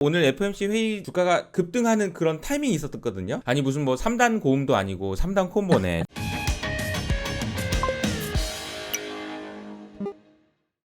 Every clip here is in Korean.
오늘 FOMC 회의 주가가 급등하는 그런 타이밍이 있었거든요. 아니 무슨 뭐 3단 고음도 아니고 3단 콤보네.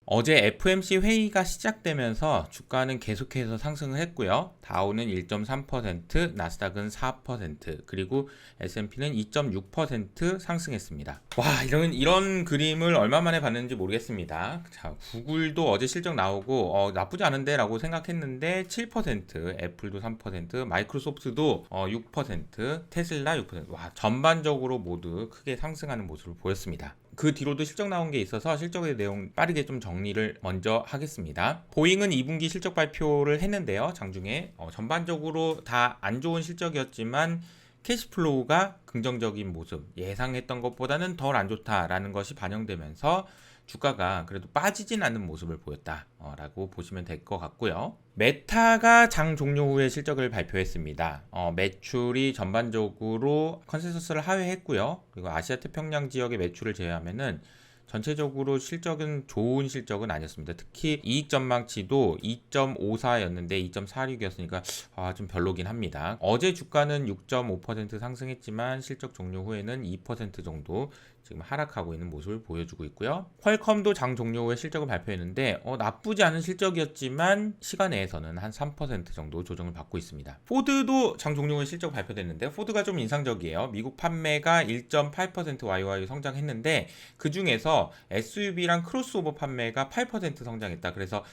어제 FOMC 회의가 시작되면서 주가는 계속해서 상승을 했고요. 다우는 1.3%, 나스닥은 4%, 그리고 S&P는 2.6% 상승했습니다. 와, 이런 그림을 얼마 만에 봤는지 모르겠습니다. 자, 구글도 어제 실적 나오고 나쁘지 않은데 라고 생각했는데 7%, 애플도 3%, 마이크로소프트도 6%, 테슬라 6%. 와, 전반적으로 모두 크게 상승하는 모습을 보였습니다. 그 뒤로도 실적 나온 게 있어서 실적의 내용 빠르게 좀 정리를 먼저 하겠습니다. 보잉은 2분기 실적 발표를 했는데요. 장중에 전반적으로 다 안 좋은 실적이었지만 캐시플로우가 긍정적인 모습, 예상했던 것보다는 덜 안 좋다라는 것이 반영되면서 주가가 그래도 빠지진 않는 모습을 보였다라고 보시면 될 것 같고요. 메타가 장 종료 후에 실적을 발표했습니다. 매출이 전반적으로 컨센서스를 하회했고요. 그리고 아시아 태평양 지역의 매출을 제외하면은 전체적으로 실적은 좋은 실적은 아니었습니다. 특히 이익 전망치도 2.54였는데 2.46이었으니까 좀 별로긴 합니다. 어제 주가는 6.5% 상승했지만 실적 종료 후에는 2% 정도 지금 하락하고 있는 모습을 보여주고 있고요. 퀄컴도 장 종료 후에 실적을 발표했는데 나쁘지 않은 실적이었지만 시간 내에서는 한 3% 정도 조정을 받고 있습니다. 포드도 장 종료 후에 실적 발표됐는데 포드가 좀 인상적이에요. 미국 판매가 1.8% YY 성장했는데 그 중에서 SUV랑 크로스오버 판매가 8% 성장했다. 그래서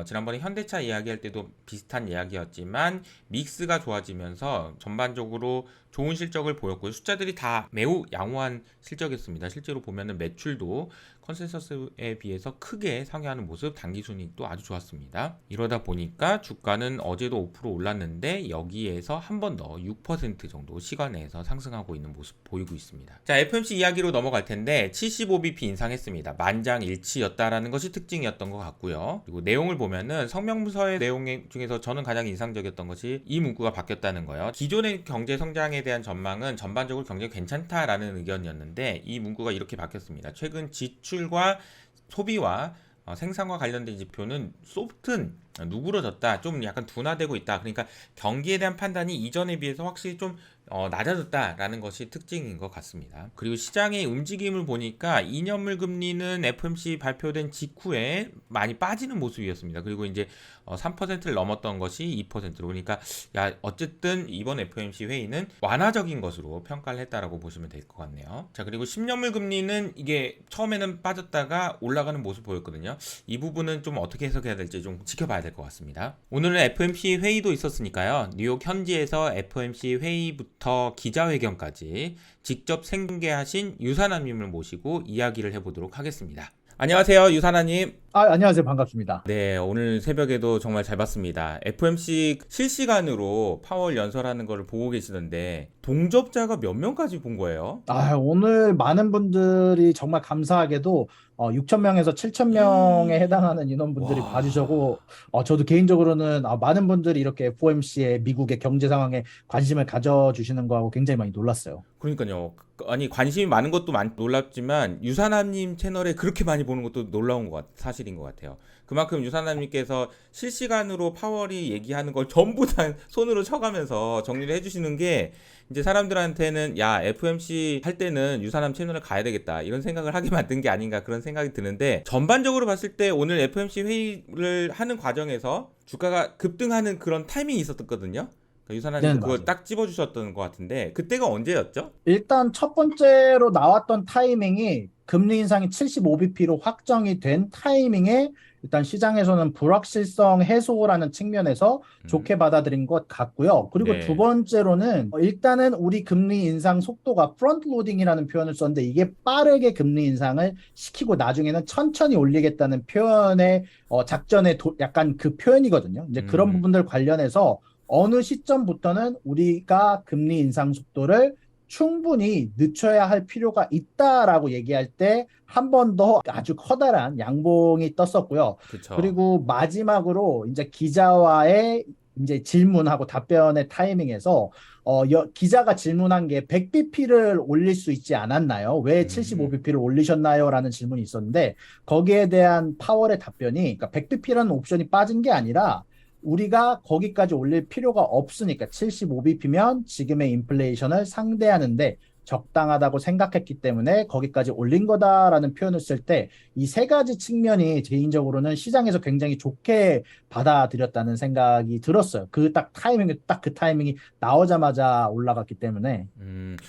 지난번에 현대차 이야기할 때도 비슷한 이야기였지만 믹스가 좋아지면서 전반적으로 좋은 실적을 보였고요. 숫자들이 다 매우 양호한 실적이었습니다. 실제로 보면은 매출도 컨센서스에 비해서 크게 상회하는 모습, 당기순이익도 아주 좋았습니다. 이러다 보니까 주가는 어제도 5% 올랐는데 여기에서 한 번 더 6% 정도 시간에서 상승하고 있는 모습 보이고 있습니다. 자, FOMC 이야기로 넘어갈 텐데 75bp 인상했습니다. 만장일치였다라는 것이 특징이었던 것 같고요. 그리고 내용을 보면은 성명서의 내용 중에서 저는 가장 인상적이었던 것이 이 문구가 바뀌었다는 거예요. 기존의 경제 성장에 대한 전망은 전반적으로 경제가 괜찮다라는 의견이었는데 이 문구가 이렇게 바뀌었습니다. 최근 지출과 소비와 생산과 관련된 지표는 소프트는 누그러졌다, 좀 약간 둔화되고 있다. 그러니까 경기에 대한 판단이 이전에 비해서 확실히 좀 낮아졌다라는 것이 특징인 것 같습니다. 그리고 시장의 움직임을 보니까 2년물 금리는 FOMC 발표된 직후에 많이 빠지는 모습이었습니다. 그리고 이제 3%를 넘었던 것이 2%로, 그러니까 어쨌든 이번 FOMC 회의는 완화적인 것으로 평가를 했다라고 보시면 될 것 같네요. 자, 그리고 10년물 금리는 이게 처음에는 빠졌다가 올라가는 모습 보였거든요. 이 부분은 좀 어떻게 해석해야 될지 좀 지켜봐야 될 것 같습니다. 오늘은 FOMC 회의도 있었으니까요. 뉴욕 현지에서 FOMC 회의부터 기자회견까지 직접 생중계하신 유산환님을 모시고 이야기를 해보도록 하겠습니다. 안녕하세요, 유산환님. 안녕하세요. 반갑습니다. 네, 오늘 새벽에도 정말 잘 봤습니다. FOMC 실시간으로 파월 연설하는 거를 보고 계시던데 동접자가 몇 명까지 본 거예요? 오늘 많은 분들이 정말 감사하게도 6천 명에서 7천 명에 해당하는 인원분들이 와, 봐주셨고, 저도 개인적으로는 많은 분들이 이렇게 FOMC의 미국의 경제 상황에 관심을 가져주시는 거하고 굉장히 많이 놀랐어요. 그러니까요. 아니 관심이 많은 것도 놀랍지만 유산함님 채널에 그렇게 많이 보는 것도 놀라운 사실인 것 같아요. 그만큼 유산함님께서 실시간으로 파월이 얘기하는 걸 전부 다 손으로 쳐가면서 정리를 해주시는 게 이제 사람들한테는 야, FOMC 할 때는 유산함 채널에 가야 되겠다 이런 생각을 하게 만든 게 아닌가 그런 생각이 드는데, 전반적으로 봤을 때 오늘 FOMC 회의를 하는 과정에서 주가가 급등하는 그런 타이밍이 있었거든요. 그러니까 네, 유산함님도 그걸 맞아요. 딱 집어주셨던 것 같은데 그때가 언제였죠? 일단 첫 번째로 나왔던 타이밍이 금리 인상이 75bp로 확정이 된 타이밍에 일단 시장에서는 불확실성 해소라는 측면에서 음, 좋게 받아들인 것 같고요. 그리고 두 네. 번째로는 일단은 우리 금리 인상 속도가 프론트 로딩이라는 표현을 썼는데 이게 빠르게 금리 인상을 시키고 나중에는 천천히 올리겠다는 표현의 작전의 약간 그 표현이거든요. 이제 그런 음, 부분들 관련해서 어느 시점부터는 우리가 금리 인상 속도를 충분히 늦춰야 할 필요가 있다라고 얘기할 때 한 번 더 아주 커다란 양봉이 떴었고요. 그쵸. 그리고 마지막으로 이제 기자와의 이제 질문하고 답변의 타이밍에서 기자가 질문한 게 100bp를 올릴 수 있지 않았나요? 왜 음, 75bp를 올리셨나요? 라는 질문이 있었는데 거기에 대한 파월의 답변이, 그러니까 100bp라는 옵션이 빠진 게 아니라 우리가 거기까지 올릴 필요가 없으니까 75bp면 지금의 인플레이션을 상대하는데 적당하다고 생각했기 때문에 거기까지 올린 거다라는 표현을 쓸 때 이 세 가지 측면이 개인적으로는 시장에서 굉장히 좋게 받아들였다는 생각이 들었어요. 딱 그 타이밍이 나오자마자 올라갔기 때문에.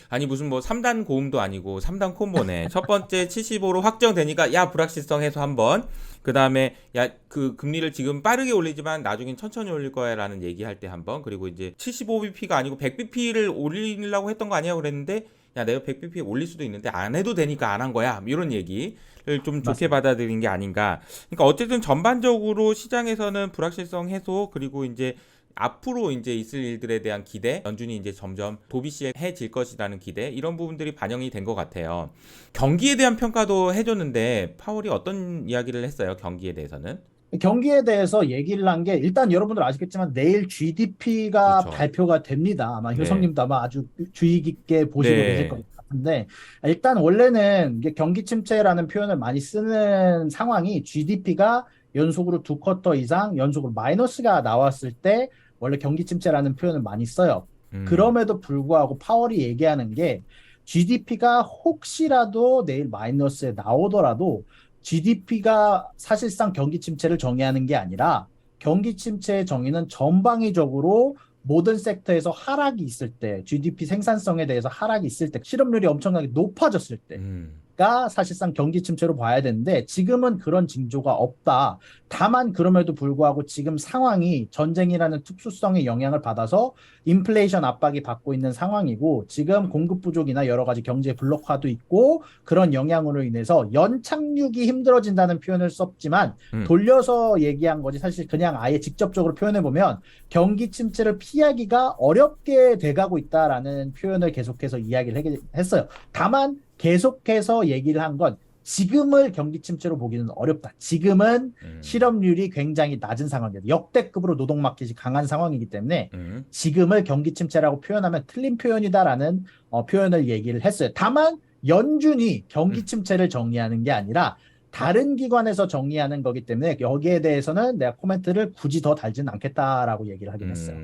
아니 무슨 뭐 3단 고음도 아니고 3단 콤보네. 첫 번째 75로 확정되니까 야 불확실성 해소 한번. 그다음에 야 그 금리를 지금 빠르게 올리지만 나중엔 천천히 올릴 거야라는 얘기할 때 한번. 그리고 이제 75bp가 아니고 100bp를 올리려고 했던 거 아니야 그랬는데 야 내가 100bp 올릴 수도 있는데 안 해도 되니까 안 한 거야. 이런 얘기를 좀 좋게 맞습니다. 받아들인 게 아닌가. 그러니까 어쨌든 전반적으로 시장에서는 불확실성 해소 그리고 이제 앞으로 이제 있을 일들에 대한 기대, 연준이 이제 점점 도비시해질 것이라는 기대, 이런 부분들이 반영이 된 것 같아요. 경기에 대한 평가도 해줬는데 파월이 어떤 이야기를 했어요? 경기에 대해서는? 경기에 대해서 얘기를 한 게 일단 여러분들 아시겠지만 내일 GDP가 그렇죠. 발표가 됩니다. 아마 네, 효성님도 아마 아주 주의 깊게 보시고 계실 것 네, 같은데 일단 원래는 이게 경기 침체라는 표현을 많이 쓰는 상황이 GDP가 연속으로 두 쿼터 이상 연속으로 마이너스가 나왔을 때 원래 경기 침체라는 표현을 많이 써요. 음, 그럼에도 불구하고 파월이 얘기하는 게 GDP가 혹시라도 내일 마이너스에 나오더라도 GDP가 사실상 경기 침체를 정의하는 게 아니라 경기 침체의 정의는 전방위적으로 모든 섹터에서 하락이 있을 때, GDP 생산성에 대해서 하락이 있을 때, 실업률이 엄청나게 높아졌을 때, 음, 가 사실상 경기 침체로 봐야 되는데 지금은 그런 징조가 없다. 다만 그럼에도 불구하고 지금 상황이 전쟁이라는 특수성의 영향을 받아서 인플레이션 압박이 받고 있는 상황이고 지금 공급 부족이나 여러 가지 경제 블록화도 있고 그런 영향으로 인해서 연착륙이 힘들어진다는 표현을 썼지만 음, 돌려서 얘기한 거지 사실 그냥 아예 직접적으로 표현해 보면 경기 침체를 피하기가 어렵게 돼가고 있다라는 표현을 계속해서 이야기를 했어요. 다만 계속해서 얘기를 한 건 지금을 경기 침체로 보기는 어렵다. 지금은 음, 실업률이 굉장히 낮은 상황이다. 역대급으로 노동 마켓이 강한 상황이기 때문에 음, 지금을 경기 침체라고 표현하면 틀린 표현이다라는 표현을 얘기를 했어요. 다만 연준이 경기 음. 침체를 정의하는 게 아니라 다른 기관에서 정의하는 거기 때문에 여기에 대해서는 내가 코멘트를 굳이 더 달지는 않겠다라고 얘기를 하긴 했어요.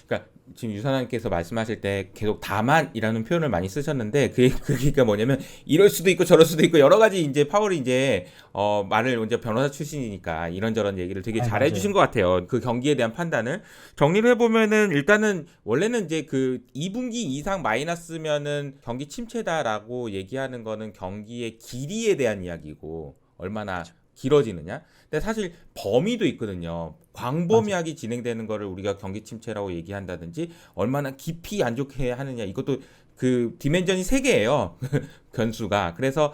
그러니까 지금 유사님께서 말씀하실 때 계속 다만이라는 표현을 많이 쓰셨는데 그게 뭐냐면 이럴 수도 있고 저럴 수도 있고 여러 가지 이제 파월이 이제 말을 이제 변호사 출신이니까 이런저런 얘기를 되게 아, 잘 해주신 맞아요. 것 같아요. 그 경기에 대한 판단을 정리를 해보면은 일단은 원래는 이제 그 2분기 이상 마이너스면은 경기 침체다라고 얘기하는 거는 경기의 길이에 대한 이야기고 얼마나 길어지느냐. 근데 사실 범위도 있거든요. 맞아요. 광범위하게 진행되는 거를 우리가 경기 침체라고 얘기한다든지 얼마나 깊이 안 좋게 하느냐. 이것도 그 디멘전이 세 개예요. 변수가. 그래서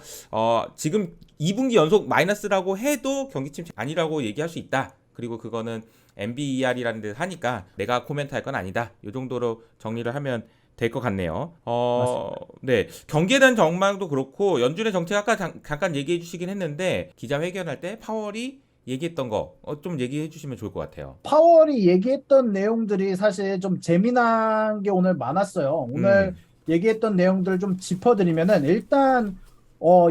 지금 2분기 연속 마이너스라고 해도 경기 침체 아니라고 얘기할 수 있다. 그리고 그거는 MBER이라는 데서 하니까 내가 코멘트 할 건 아니다. 이 정도로 정리를 하면 될 것 같네요. 맞습니다. 네. 경기에 대한 전망도 그렇고 연준의 정책 아까 잠깐 얘기해 주시긴 했는데 기자회견할 때 파월이 얘기했던 거 좀 얘기해 주시면 좋을 것 같아요. 파월이 얘기했던 내용들이 사실 좀 재미난 게 오늘 많았어요. 오늘 음, 얘기했던 내용들을 좀 짚어드리면은 일단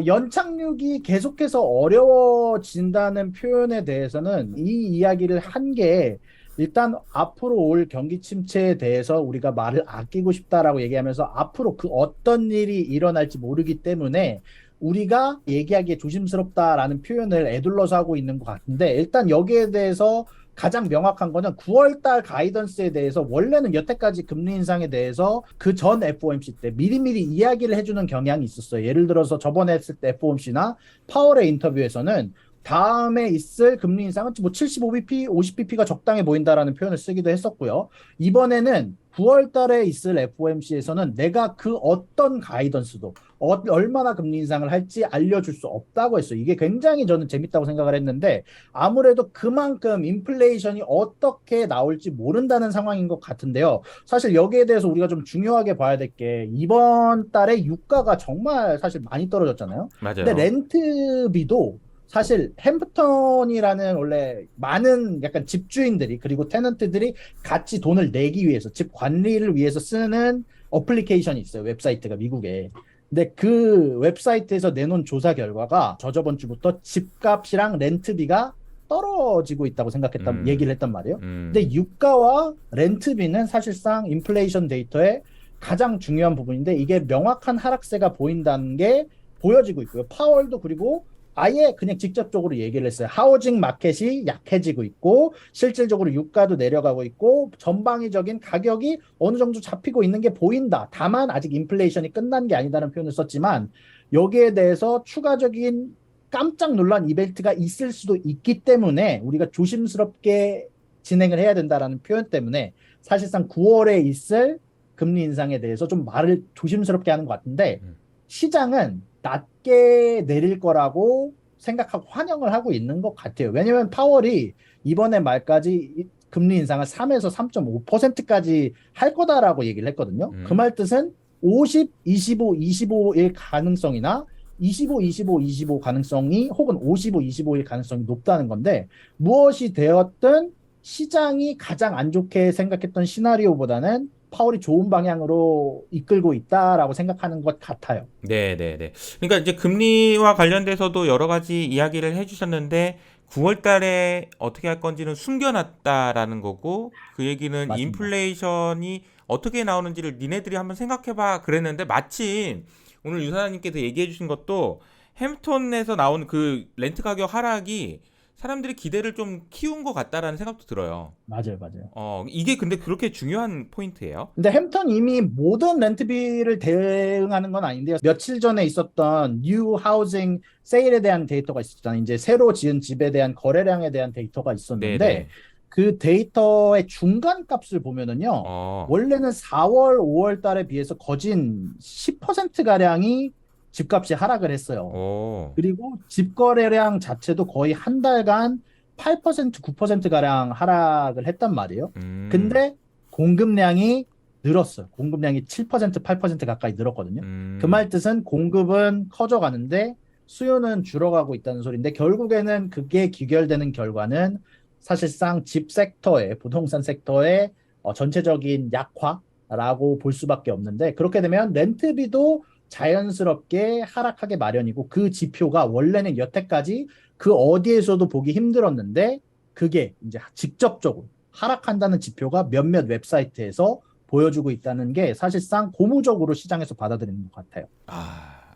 연착륙이 계속해서 어려워진다는 표현에 대해서는 이 이야기를 한 게 일단 앞으로 올 경기 침체에 대해서 우리가 말을 아끼고 싶다라고 얘기하면서 앞으로 그 어떤 일이 일어날지 모르기 때문에 우리가 얘기하기에 조심스럽다라는 표현을 에둘러서 하고 있는 것 같은데 일단 여기에 대해서 가장 명확한 거는 9월 달 가이던스에 대해서 원래는 여태까지 금리 인상에 대해서 그 전 FOMC 때 미리미리 이야기를 해주는 경향이 있었어요. 예를 들어서 저번에 했을 때 FOMC나 파월의 인터뷰에서는 다음에 있을 금리 인상은 뭐 75bp, 50bp가 적당해 보인다라는 표현을 쓰기도 했었고요. 이번에는 9월 달에 있을 FOMC에서는 내가 그 어떤 가이던스도 얼마나 금리 인상을 할지 알려줄 수 없다고 했어요. 이게 굉장히 저는 재밌다고 생각을 했는데 아무래도 그만큼 인플레이션이 어떻게 나올지 모른다는 상황인 것 같은데요. 사실 여기에 대해서 우리가 좀 중요하게 봐야 될 게 이번 달에 유가가 정말 사실 많이 떨어졌잖아요. 근데 맞아요. 렌트비도 사실 햄프턴이라는 원래 많은 약간 집주인들이 그리고 테넌트들이 같이 돈을 내기 위해서 집 관리를 위해서 쓰는 어플리케이션이 있어요. 웹사이트가 미국에. 근데 그 웹사이트에서 내놓은 조사 결과가 저저번 주부터 집값이랑 렌트비가 떨어지고 있다고 생각했던 얘기를 했단 말이에요. 근데 음. 유가와 렌트비는 사실상 인플레이션 데이터의 가장 중요한 부분인데 이게 명확한 하락세가 보인다는 게 보여지고 있고요. 파월도 그리고 아예 그냥 직접적으로 얘기를 했어요. 하우징 마켓이 약해지고 있고 실질적으로 유가도 내려가고 있고 전방위적인 가격이 어느 정도 잡히고 있는 게 보인다. 다만 아직 인플레이션이 끝난 게 아니다라는 표현을 썼지만 여기에 대해서 추가적인 깜짝 놀란 이벤트가 있을 수도 있기 때문에 우리가 조심스럽게 진행을 해야 된다라는 표현 때문에 사실상 9월에 있을 금리 인상에 대해서 좀 말을 조심스럽게 하는 것 같은데 음. 시장은 낮게 내릴 거라고 생각하고 환영을 하고 있는 것 같아요. 왜냐하면 파월이 이번에 말까지 금리 인상을 3에서 3.5%까지 할 거다라고 얘기를 했거든요. 그 음. 말 뜻은 50, 25, 25일 가능성이나 25, 25, 25 가능성이 혹은 55, 25일 가능성이 높다는 건데 무엇이 되었든 시장이 가장 안 좋게 생각했던 시나리오보다는 파월이 좋은 방향으로 이끌고 있다라고 생각하는 것 같아요. 네네네. 그러니까 이제 금리와 관련돼서도 여러 가지 이야기를 해주셨는데 9월 달에 어떻게 할 건지는 숨겨놨다라는 거고 그 얘기는 맞습니다. 인플레이션이 어떻게 나오는지를 니네들이 한번 생각해봐 그랬는데 마침 오늘 유사장님께서 얘기해 주신 것도 햄턴에서 나온 그 렌트 가격 하락이 사람들이 기대를 좀 키운 것 같다라는 생각도 들어요. 맞아요, 맞아요. 이게 근데 그렇게 중요한 포인트예요? 근데 햄턴 이미 모든 렌트비를 대응하는 건 아닌데요. 며칠 전에 있었던 뉴 하우징 세일에 대한 데이터가 있었잖아요. 이제 새로 지은 집에 대한 거래량에 대한 데이터가 있었는데 네네. 그 데이터의 중간 값을 보면은요. 어, 원래는 4월, 5월 달에 비해서 거진 10%가량이 집값이 하락을 했어요. 오, 그리고 집 거래량 자체도 거의 한 달간 8%, 9%가량 하락을 했단 말이에요. 음, 근데 공급량이 늘었어요. 공급량이 7%, 8% 가까이 늘었거든요. 그 음. 말 뜻은 공급은 커져가는데 수요는 줄어가고 있다는 소리인데 결국에는 그게 귀결되는 결과는 사실상 집 섹터의 부동산 섹터의 전체적인 약화라고 볼 수밖에 없는데 그렇게 되면 렌트비도 자연스럽게 하락하게 마련이고 그 지표가 원래는 여태까지 그 어디에서도 보기 힘들었는데 그게 이제 직접적으로 하락한다는 지표가 몇몇 웹사이트에서 보여주고 있다는 게 사실상 고무적으로 시장에서 받아들이는 것 같아요.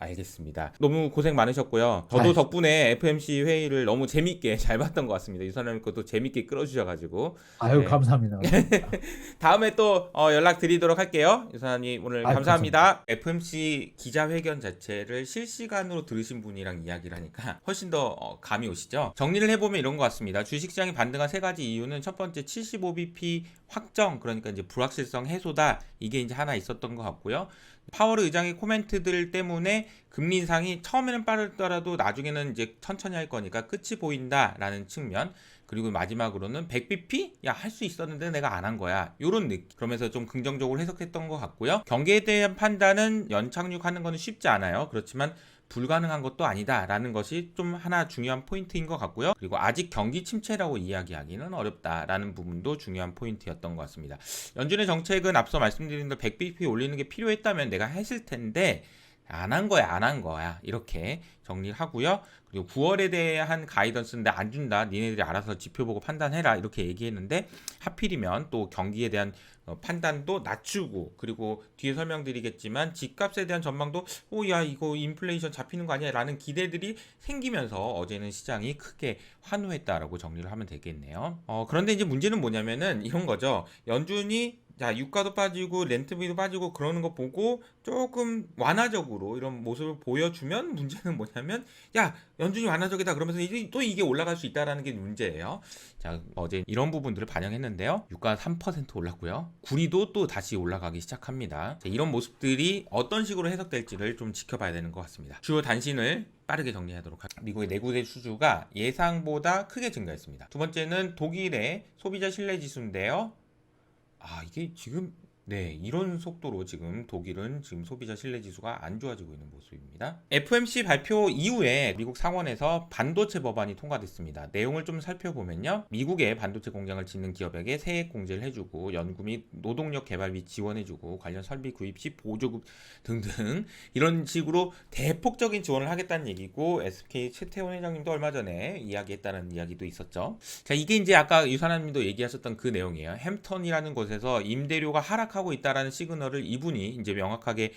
알겠습니다. 너무 고생 많으셨고요. 저도 아유, 덕분에 FMC 회의를 너무 재밌게 잘 봤던 것 같습니다. 유선님 것도 재밌게 끌어주셔가지고. 아유, 네. 감사합니다. 감사합니다. 다음에 또 연락드리도록 할게요. 유선님 오늘 아유, 감사합니다. 감사합니다. FMC 기자회견 자체를 실시간으로 들으신 분이랑 이야기를 하니까 훨씬 더 감이 오시죠? 정리를 해보면 이런 것 같습니다. 주식시장이 반등한 세 가지 이유는 첫 번째 75bp 확정, 그러니까 이제 불확실성 해소다. 이게 이제 하나 있었던 것 같고요. 파월 의장의 코멘트들 때문에 금리 인상이 처음에는 빠르더라도 나중에는 이제 천천히 할 거니까 끝이 보인다라는 측면. 그리고 마지막으로는 100bp? 야, 할 수 있었는데 내가 안 한 거야. 요런 느낌. 그러면서 좀 긍정적으로 해석했던 것 같고요. 경기에 대한 판단은 연착륙하는 거는 쉽지 않아요. 그렇지만 불가능한 것도 아니다라는 것이 좀 하나 중요한 포인트인 것 같고요. 그리고 아직 경기 침체라고 이야기하기는 어렵다라는 부분도 중요한 포인트였던 것 같습니다. 연준의 정책은 앞서 말씀드린 대로 100bp 올리는 게 필요했다면 내가 했을 텐데 안 한 거야, 안 한 거야. 이렇게 정리를 하고요. 그리고 9월에 대한 가이던스인데 안 준다. 니네들이 알아서 지표 보고 판단해라. 이렇게 얘기했는데 하필이면 또 경기에 대한 판단도 낮추고 그리고 뒤에 설명드리겠지만 집값에 대한 전망도 야 이거 인플레이션 잡히는 거 아니야 라는 기대들이 생기면서 어제는 시장이 크게 환호했다라고 정리를 하면 되겠네요. 그런데 이제 문제는 뭐냐면은 이런 거죠. 연준이 자, 유가도 빠지고 렌트비도 빠지고 그러는 거 보고 조금 완화적으로 이런 모습을 보여주면 문제는 뭐냐면 야, 연준이 완화적이다 그러면서 또 이게 올라갈 수 있다라는 게 문제예요. 자, 어제 이런 부분들을 반영했는데요. 유가 3% 올랐고요. 구리도 또 다시 올라가기 시작합니다. 자, 이런 모습들이 어떤 식으로 해석될지를 좀 지켜봐야 되는 것 같습니다. 주요 단신을 빠르게 정리하도록 하겠습니다. 미국의 내구재 수주가 예상보다 크게 증가했습니다. 두 번째는 독일의 소비자 신뢰 지수인데요. 이게 지금 네, 이런 속도로 지금 독일은 지금 소비자 신뢰 지수가 안 좋아지고 있는 모습입니다. FOMC 발표 이후에 미국 상원에서 반도체 법안이 통과됐습니다. 내용을 좀 살펴보면요. 미국의 반도체 공장을 짓는 기업에게 세액 공제를 해주고 연구 및 노동력 개발 및 지원해주고 관련 설비 구입 시 보조금 등등 이런 식으로 대폭적인 지원을 하겠다는 얘기고 SK 최태원 회장님도 얼마 전에 이야기했다는 이야기도 있었죠. 자, 이게 이제 아까 유산환님도 얘기하셨던 그 내용이에요. 햄턴이라는 곳에서 임대료가 하락하고 있다라는 시그널을 이분이 이제 명확하게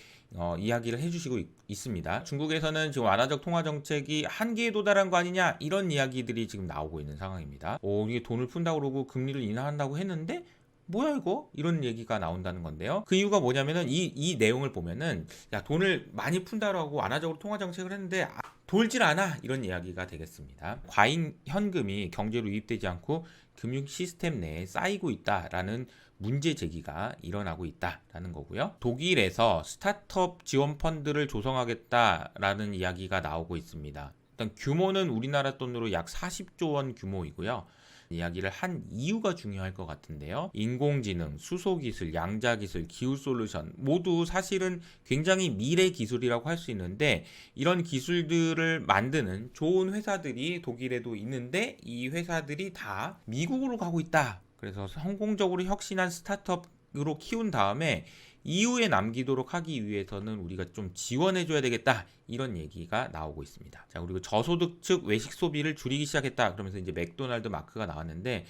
이야기를 해주시고 있습니다. 중국에서는 지금 완화적 통화 정책이 한계에 도달한 거 아니냐 이런 이야기들이 지금 나오고 있는 상황입니다. 이게 돈을 푼다고 그러고 금리를 인하한다고 했는데 뭐야 이거? 이런 얘기가 나온다는 건데요. 그 이유가 뭐냐면은 이 내용을 보면은 야 돈을 많이 푼다라고 완화적으로 통화 정책을 했는데 돌질 않아 이런 이야기가 되겠습니다. 과잉 현금이 경제로 유입되지 않고 금융 시스템 내에 쌓이고 있다라는 문제 제기가 일어나고 있다라는 거고요. 독일에서 스타트업 지원 펀드를 조성하겠다라는 이야기가 나오고 있습니다. 일단 규모는 우리나라 돈으로 약 40조 원 규모이고요. 이야기를 한 이유가 중요할 것 같은데요. 인공지능, 수소기술, 양자기술, 기후솔루션 모두 사실은 굉장히 미래 기술이라고 할 수 있는데 이런 기술들을 만드는 좋은 회사들이 독일에도 있는데 이 회사들이 다 미국으로 가고 있다. 그래서 성공적으로 혁신한 스타트업으로 키운 다음에 이후에 남기도록 하기 위해서는 우리가 좀 지원해줘야 되겠다 이런 얘기가 나오고 있습니다. 자, 그리고 저소득층 외식 소비를 줄이기 시작했다 그러면서 이제 맥도날드 마크가 나왔는데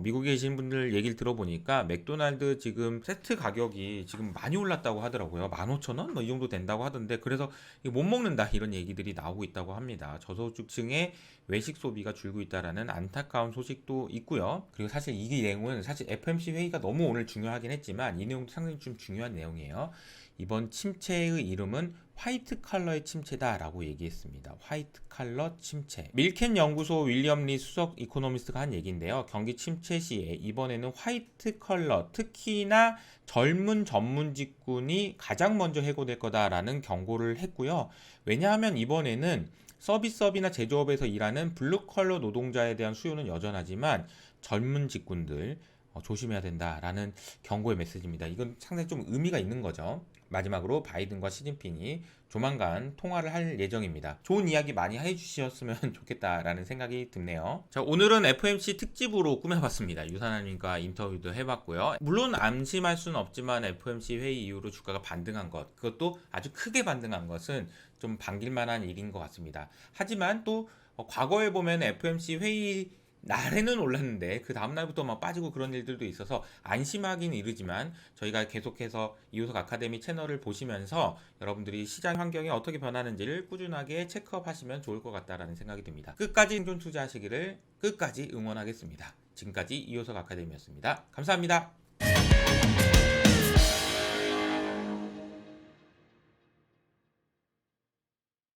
미국에 계신 분들 얘기를 들어보니까 맥도날드 지금 세트 가격이 지금 많이 올랐다고 하더라고요. 15,000원? 뭐 이 정도 된다고 하던데 그래서 못 먹는다 이런 얘기들이 나오고 있다고 합니다. 저소득층의 외식 소비가 줄고 있다라는 안타까운 소식도 있고요. 그리고 사실 이 내용은 사실 FOMC 회의가 너무 오늘 중요하긴 했지만 이 내용도 상당히 좀 중요한 내용이에요. 이번 침체의 이름은 화이트 칼러의 침체다라고 얘기했습니다. 화이트 칼러 침체. 밀켄 연구소 윌리엄 리 수석 이코노미스트가 한 얘기인데요. 경기 침체 시에 이번에는 화이트 칼러, 특히나 젊은 전문 직군이 가장 먼저 해고될 거다라는 경고를 했고요. 왜냐하면 이번에는 서비스업이나 제조업에서 일하는 블루 컬러 노동자에 대한 수요는 여전하지만 젊은 직군들 조심해야 된다라는 경고의 메시지입니다. 이건 상당히 좀 의미가 있는 거죠. 마지막으로 바이든과 시진핑이 조만간 통화를 할 예정입니다. 좋은 이야기 많이 해주셨으면 좋겠다라는 생각이 드네요. 자, 오늘은 FOMC 특집으로 꾸며봤습니다. 유산환님과 인터뷰도 해봤고요. 물론 안심할 수는 없지만 FOMC 회의 이후로 주가가 반등한 것, 그것도 아주 크게 반등한 것은 좀 반길만한 일인 것 같습니다. 하지만 또 과거에 보면 FOMC 회의 날에는 올랐는데 그 다음날부터 막 빠지고 그런 일들도 있어서 안심하긴 이르지만 저희가 계속해서 이호석 아카데미 채널을 보시면서 여러분들이 시장 환경이 어떻게 변하는지를 꾸준하게 체크업 하시면 좋을 것 같다라는 생각이 듭니다. 끝까지 생존 투자하시기를 끝까지 응원하겠습니다. 지금까지 이호석 아카데미였습니다. 감사합니다.